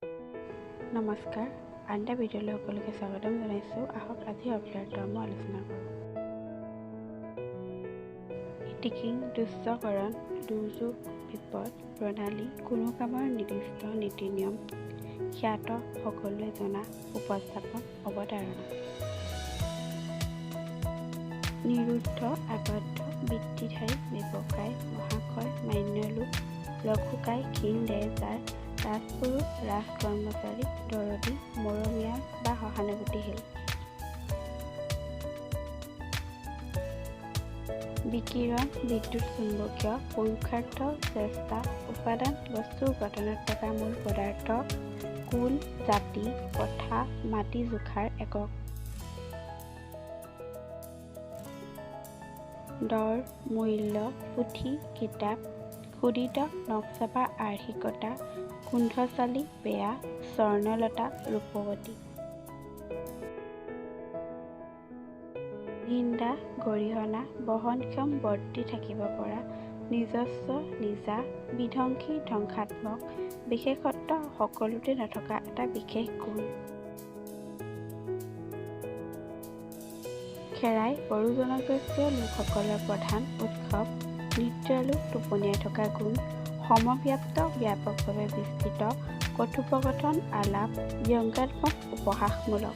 নমস্কাৰ, আন এটা ভিডিঅ'লৈ সকলোকে স্বাগতম জনাইছোঁ। আহক আজি অভিলাৰ ধৰ্ম আলোচনা কৰোঁ। টিকিং, দুষ্টকৰণ, দুৰ্যোগ, বিপদ, প্ৰণালী, কোনো কামৰ নিৰ্দিষ্ট নীতি নিয়ম, খ্যাত, সকলোৱে জনা, উপস্থাপন, অৱতাৰণা। নিৰুদ্ধ, আবদ্ধ, বৃত্তিধাৰী, ব্যৱসায়, মহাশয়, মান্যলোক, লঘুকায়, ক্ষীণ দেহজাৰ, ৰাজপুৰুষ, ৰাজকৰ্মচাৰী, দৰদী, মৰমীয়াল বা সহানুভূতিশীল। বিকিৰণ, বিদ্যুৎ চুম্বকীয়, পুৰুষাৰ্থ, চেষ্টা, উপাদান, বস্তুৰ গঠনত থকা মূল পদাৰ্থ, কুল, জাতি, কথা, মাটি জোখাৰ একক। দৰ, মূল্য, পুথি, কিতাপ, ক্ষুদিত, নখচপা আৰ্হিকতা, কুণ্ঠচালী, বেয়া, স্বৰ্ণলতা, ৰূপৱতী। নিন্দা, গৰিহণা, বহনক্ষম, বৰ্তি থাকিব পৰা, নিজস্ব, নিজা, বিধ্বংসী, ধ্বংসাত্মক, বিশেষত্ব, সকলোতে নথকা এটা বিশেষ গুণ। খেৰাই, বড়ো জনগোষ্ঠীয় লোকসকলৰ প্ৰধান উৎসৱ, নিদ্ৰালু, টোপনিয়াই থকা গুণ, সমব্যাপ্ত, ব্যাপকভাৱে বিস্তৃত, কথোপকথন, আলাপ, ব্যংগাত্মক, উপহাসমূলক।